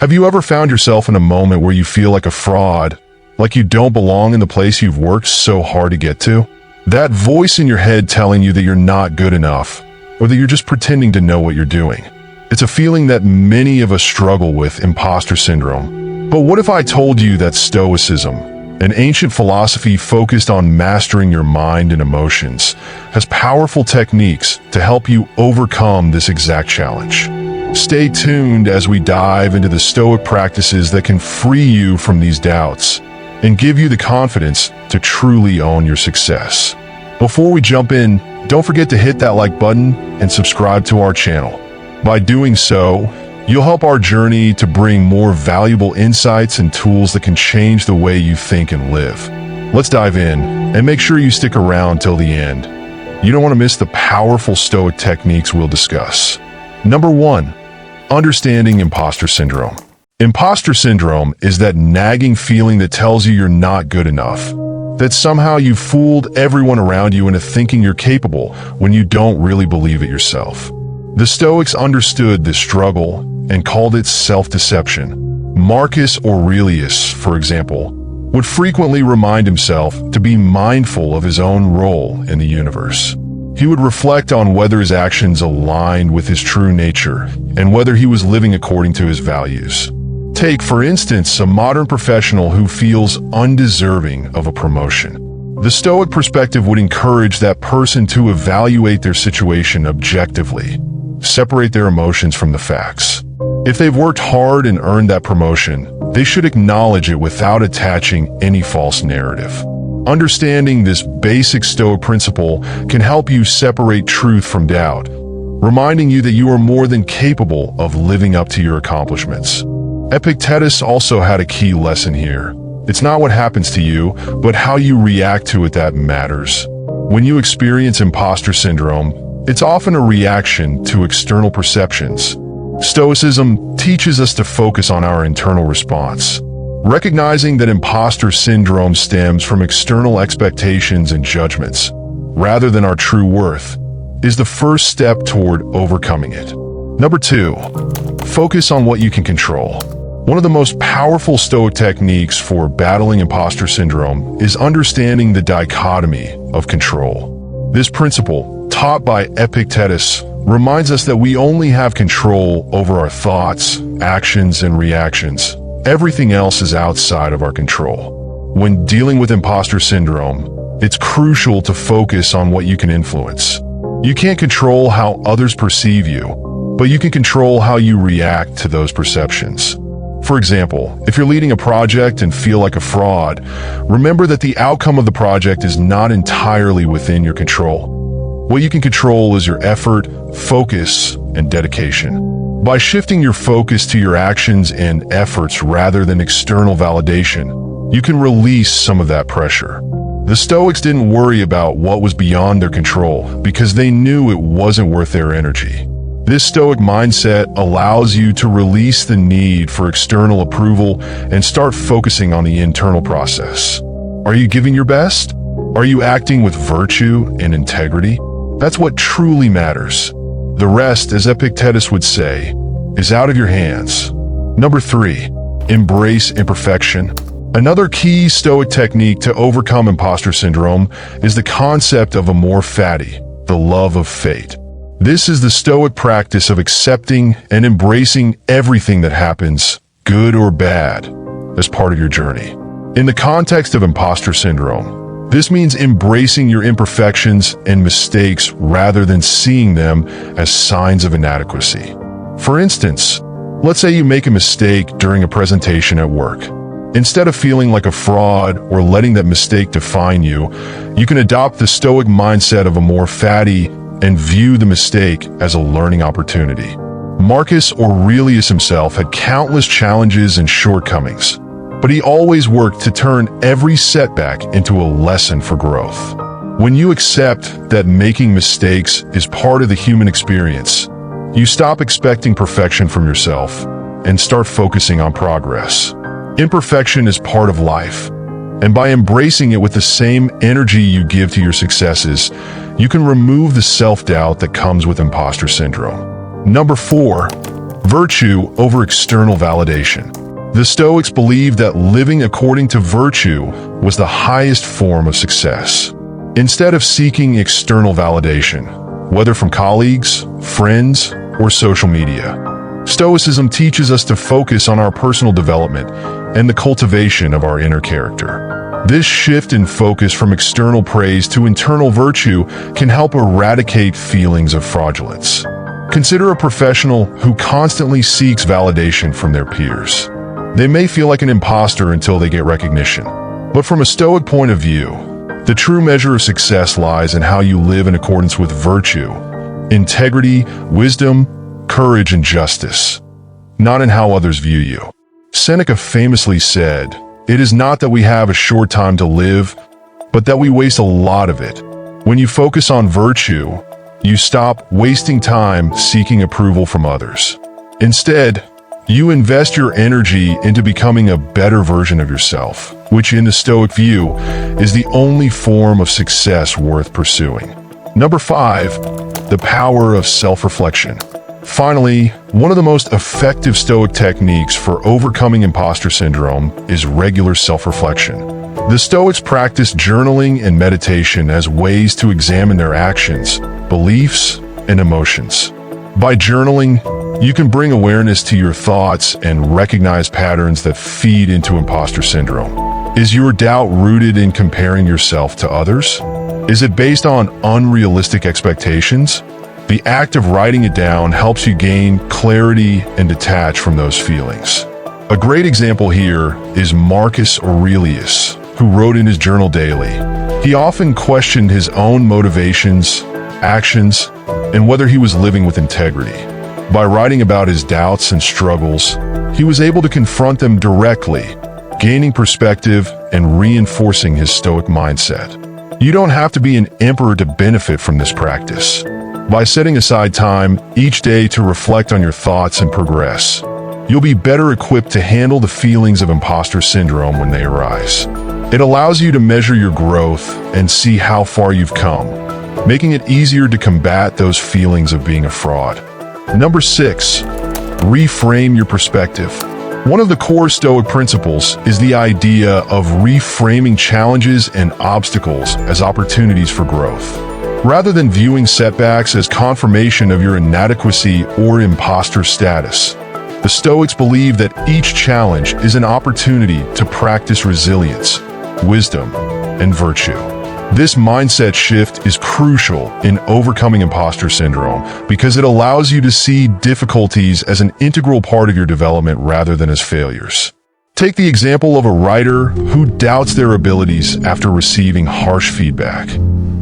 Have you ever found yourself in a moment where you feel like a fraud, like you don't belong in the place you've worked so hard to get to? That voice in your head telling you that you're not good enough, or that you're just pretending to know what you're doing. It's a feeling that many of us struggle with, imposter syndrome. But what if I told you that Stoicism, an ancient philosophy focused on mastering your mind and emotions, has powerful techniques to help you overcome this exact challenge? Stay tuned as we dive into the Stoic practices that can free you from these doubts and give you the confidence to truly own your success. Before we jump in, don't forget to hit that like button and subscribe to our channel. By doing so, you'll help our journey to bring more valuable insights and tools that can change the way you think and live. Let's dive in and make sure you stick around till the end. You don't want to miss the powerful Stoic techniques we'll discuss. Number 1, understanding imposter syndrome. Imposter syndrome is that nagging feeling that tells you you're not good enough, that somehow you've fooled everyone around you into thinking you're capable when you don't really believe it yourself. The Stoics understood this struggle and called it self-deception. Marcus Aurelius, for example, would frequently remind himself to be mindful of his own role in the universe. He would reflect on whether his actions aligned with his true nature and whether he was living according to his values. Take, for instance, a modern professional who feels undeserving of a promotion. The Stoic perspective would encourage that person to evaluate their situation objectively, separate their emotions from the facts. If they've worked hard and earned that promotion, they should acknowledge it without attaching any false narrative. Understanding this basic Stoic principle can help you separate truth from doubt, reminding you that you are more than capable of living up to your accomplishments. Epictetus also had a key lesson here. It's not what happens to you, but how you react to it that matters. When you experience imposter syndrome, it's often a reaction to external perceptions. Stoicism teaches us to focus on our internal response. Recognizing that imposter syndrome stems from external expectations and judgments, rather than our true worth, is the first step toward overcoming it. Number 2, focus on what you can control. One of the most powerful Stoic techniques for battling imposter syndrome is understanding the dichotomy of control. This principle, taught by Epictetus, reminds us that we only have control over our thoughts, actions, and reactions. Everything else is outside of our control. When dealing with imposter syndrome, it's crucial to focus on what you can influence. You can't control how others perceive you, but you can control how you react to those perceptions. For example, if you're leading a project and feel like a fraud, remember that the outcome of the project is not entirely within your control. What you can control is your effort, focus, and dedication. By shifting your focus to your actions and efforts rather than external validation, you can release some of that pressure. The Stoics didn't worry about what was beyond their control because they knew it wasn't worth their energy. This Stoic mindset allows you to release the need for external approval and start focusing on the internal process. Are you giving your best? Are you acting with virtue and integrity? That's what truly matters. The rest, as Epictetus would say, is out of your hands. Number 3, embrace imperfection. Another key Stoic technique to overcome imposter syndrome is the concept of amor fati, the love of fate. This is the Stoic practice of accepting and embracing everything that happens, good or bad, as part of your journey. In the context of imposter syndrome, this means embracing your imperfections and mistakes rather than seeing them as signs of inadequacy. For instance, let's say you make a mistake during a presentation at work. Instead of feeling like a fraud or letting that mistake define you, you can adopt the Stoic mindset of amor fati and view the mistake as a learning opportunity. Marcus Aurelius himself had countless challenges and shortcomings, but he always worked to turn every setback into a lesson for growth. When you accept that making mistakes is part of the human experience, you stop expecting perfection from yourself and start focusing on progress. Imperfection is part of life, and by embracing it with the same energy you give to your successes, you can remove the self-doubt that comes with imposter syndrome. Number 4, virtue over external validation. The Stoics believed that living according to virtue was the highest form of success. Instead of seeking external validation, whether from colleagues, friends, or social media, Stoicism teaches us to focus on our personal development and the cultivation of our inner character. This shift in focus from external praise to internal virtue can help eradicate feelings of fraudulence. Consider a professional who constantly seeks validation from their peers. They may feel like an imposter until they get recognition. But from a Stoic point of view, the true measure of success lies in how you live in accordance with virtue, integrity, wisdom, courage, and justice, not in how others view you. Seneca famously said, "It is not that we have a short time to live, but that we waste a lot of it." When you focus on virtue, you stop wasting time seeking approval from others. Instead, you invest your energy into becoming a better version of yourself, which in the Stoic view is the only form of success worth pursuing. Number 5, the power of self-reflection. Finally, one of the most effective Stoic techniques for overcoming imposter syndrome is regular self-reflection. The Stoics practice journaling and meditation as ways to examine their actions, beliefs, and emotions. By journaling, you can bring awareness to your thoughts and recognize patterns that feed into imposter syndrome. Is your doubt rooted in comparing yourself to others? Is it based on unrealistic expectations? The act of writing it down helps you gain clarity and detach from those feelings. A great example here is Marcus Aurelius, who wrote in his journal daily. He often questioned his own motivations, actions, and whether he was living with integrity. By writing about his doubts and struggles, he was able to confront them directly, gaining perspective and reinforcing his Stoic mindset. You don't have to be an emperor to benefit from this practice. By setting aside time each day to reflect on your thoughts and progress, you'll be better equipped to handle the feelings of imposter syndrome when they arise. It allows you to measure your growth and see how far you've come, making it easier to combat those feelings of being a fraud. Number 6, reframe your perspective. One of the core Stoic principles is the idea of reframing challenges and obstacles as opportunities for growth. Rather than viewing setbacks as confirmation of your inadequacy or imposter status, the Stoics believe that each challenge is an opportunity to practice resilience, wisdom, and virtue. This mindset shift is crucial in overcoming imposter syndrome because it allows you to see difficulties as an integral part of your development rather than as failures. Take the example of a writer who doubts their abilities after receiving harsh feedback.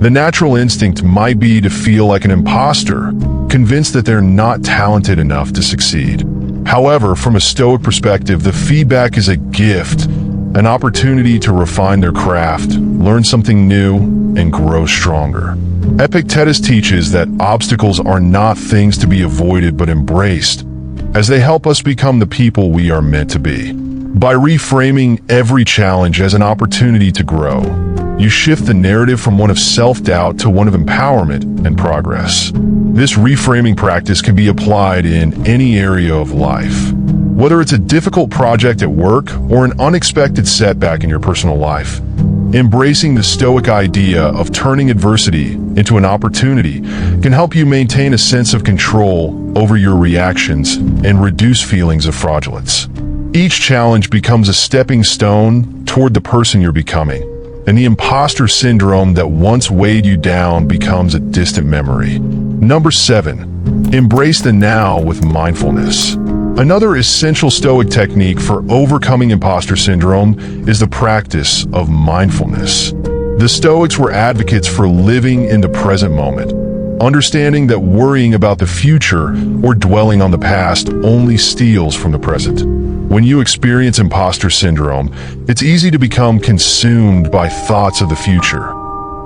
The natural instinct might be to feel like an imposter, convinced that they're not talented enough to succeed. However, from a Stoic perspective, the feedback is a gift, an opportunity to refine their craft, learn something new, and grow stronger. Epictetus teaches that obstacles are not things to be avoided but embraced, as they help us become the people we are meant to be. By reframing every challenge as an opportunity to grow, you shift the narrative from one of self-doubt to one of empowerment and progress. This reframing practice can be applied in any area of life. Whether it's a difficult project at work or an unexpected setback in your personal life, embracing the Stoic idea of turning adversity into an opportunity can help you maintain a sense of control over your reactions and reduce feelings of fraudulence. Each challenge becomes a stepping stone toward the person you're becoming, and the imposter syndrome that once weighed you down becomes a distant memory. Number 7, embrace the now with mindfulness. Another essential Stoic technique for overcoming imposter syndrome is the practice of mindfulness. The Stoics were advocates for living in the present moment, understanding that worrying about the future or dwelling on the past only steals from the present. When you experience imposter syndrome, it's easy to become consumed by thoughts of the future.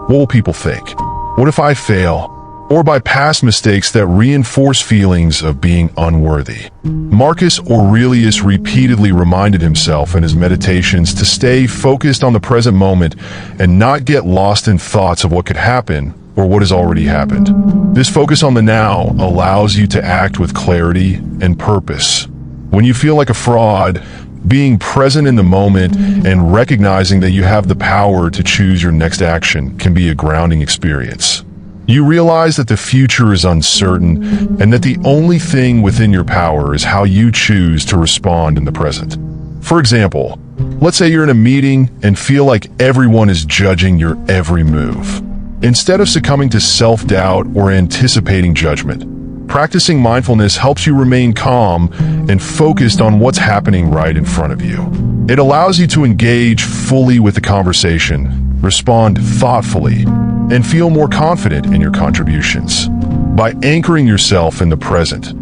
What will people think? What if I fail? Or by past mistakes that reinforce feelings of being unworthy. Marcus Aurelius repeatedly reminded himself in his meditations to stay focused on the present moment and not get lost in thoughts of what could happen or what has already happened. This focus on the now allows you to act with clarity and purpose. When you feel like a fraud, being present in the moment and recognizing that you have the power to choose your next action can be a grounding experience. You realize that the future is uncertain and that the only thing within your power is how you choose to respond in the present. For example, let's say you're in a meeting and feel like everyone is judging your every move. Instead of succumbing to self-doubt or anticipating judgment, practicing mindfulness helps you remain calm and focused on what's happening right in front of you. It allows you to engage fully with the conversation, respond thoughtfully, and feel more confident in your contributions. By anchoring yourself in the present,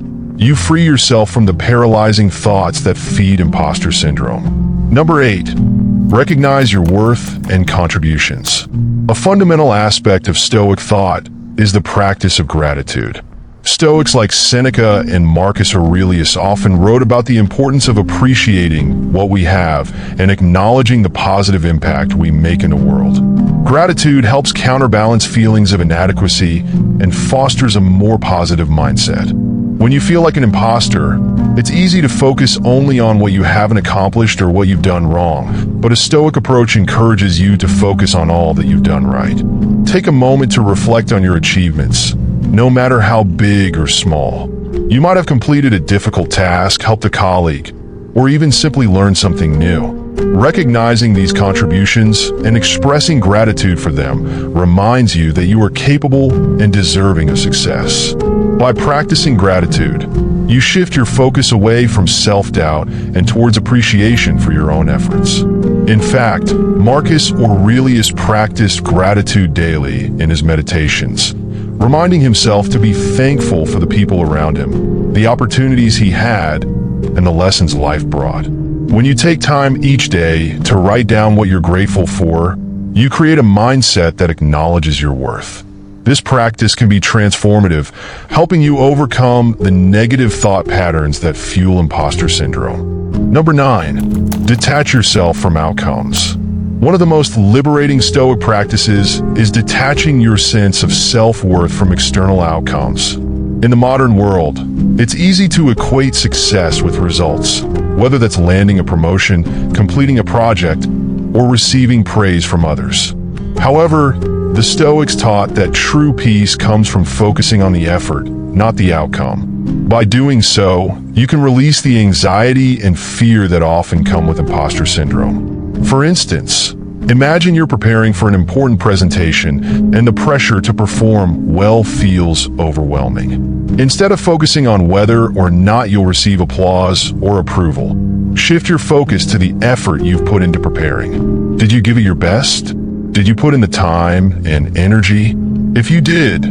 you free yourself from the paralyzing thoughts that feed imposter syndrome. Number 8, recognize your worth and contributions. A fundamental aspect of Stoic thought is the practice of gratitude. Stoics like Seneca and Marcus Aurelius often wrote about the importance of appreciating what we have and acknowledging the positive impact we make in the world. Gratitude helps counterbalance feelings of inadequacy and fosters a more positive mindset. When you feel like an imposter, it's easy to focus only on what you haven't accomplished or what you've done wrong, but a Stoic approach encourages you to focus on all that you've done right. Take a moment to reflect on your achievements, no matter how big or small. You might have completed a difficult task, helped a colleague, or even simply learned something new. Recognizing these contributions and expressing gratitude for them reminds you that you are capable and deserving of success. By practicing gratitude, you shift your focus away from self-doubt and towards appreciation for your own efforts. In fact, Marcus Aurelius practiced gratitude daily in his meditations, reminding himself to be thankful for the people around him, the opportunities he had, and the lessons life brought. When you take time each day to write down what you're grateful for, you create a mindset that acknowledges your worth. This practice can be transformative, helping you overcome the negative thought patterns that fuel imposter syndrome. Number 9, detach yourself from outcomes. One of the most liberating Stoic practices is detaching your sense of self-worth from external outcomes. In the modern world, it's easy to equate success with results, whether that's landing a promotion, completing a project, or receiving praise from others. However, the Stoics taught that true peace comes from focusing on the effort, not the outcome. By doing so, you can release the anxiety and fear that often come with imposter syndrome. For instance, imagine you're preparing for an important presentation and the pressure to perform well feels overwhelming. Instead of focusing on whether or not you'll receive applause or approval, shift your focus to the effort you've put into preparing. Did you give it your best? Did you put in the time and energy? If you did,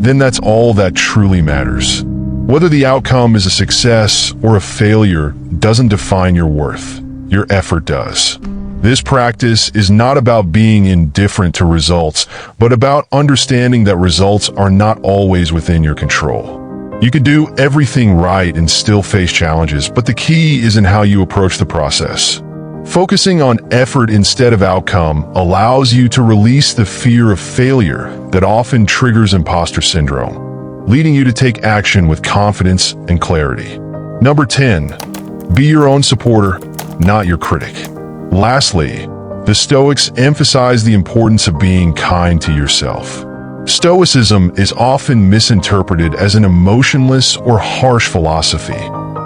then that's all that truly matters. Whether the outcome is a success or a failure doesn't define your worth. Your effort does. This practice is not about being indifferent to results, but about understanding that results are not always within your control. You can do everything right and still face challenges, but the key is in how you approach the process. Focusing on effort instead of outcome allows you to release the fear of failure that often triggers imposter syndrome, leading you to take action with confidence and clarity. Number 10, be your own supporter, not your critic. Lastly, the Stoics emphasize the importance of being kind to yourself. Stoicism is often misinterpreted as an emotionless or harsh philosophy,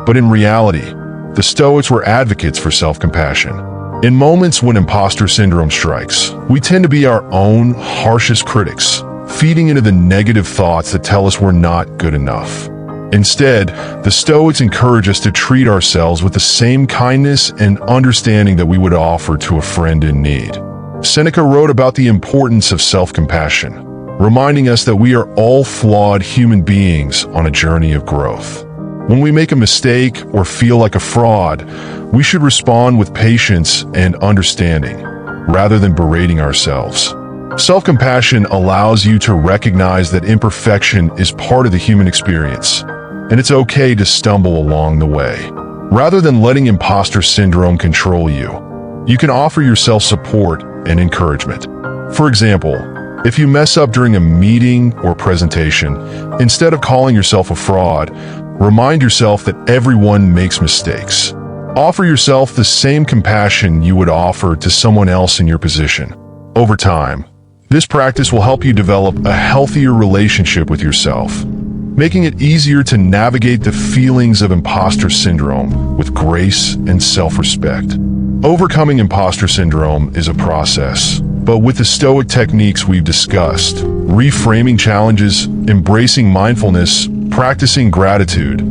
but in reality, the Stoics were advocates for self-compassion. In moments when imposter syndrome strikes, we tend to be our own harshest critics, feeding into the negative thoughts that tell us we're not good enough. Instead, the Stoics encourage us to treat ourselves with the same kindness and understanding that we would offer to a friend in need. Seneca wrote about the importance of self-compassion, reminding us that we are all flawed human beings on a journey of growth. When we make a mistake or feel like a fraud, we should respond with patience and understanding, rather than berating ourselves. Self-compassion allows you to recognize that imperfection is part of the human experience, and it's okay to stumble along the way. Rather than letting imposter syndrome control you, you can offer yourself support and encouragement. For example, If you mess up during a meeting or presentation, instead of calling yourself a fraud, remind yourself that everyone makes mistakes. Offer yourself the same compassion you would offer to someone else in your position. Over time, this practice will help you develop a healthier relationship with yourself, making it easier to navigate the feelings of imposter syndrome with grace and self-respect. Overcoming imposter syndrome is a process, but with the Stoic techniques we've discussed, reframing challenges, embracing mindfulness, practicing gratitude,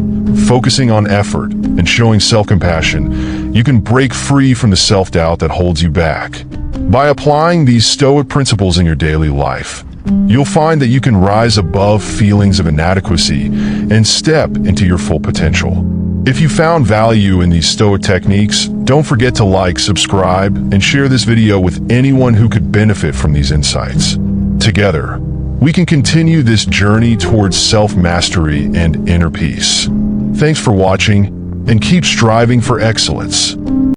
focusing on effort, and showing self-compassion, you can break free from the self-doubt that holds you back. By applying these Stoic principles in your daily life, you'll find that you can rise above feelings of inadequacy and step into your full potential. If you found value in these Stoic techniques, don't forget to like, subscribe, and share this video with anyone who could benefit from these insights. Together, we can continue this journey towards self-mastery and inner peace. Thanks for watching, and keep striving for excellence.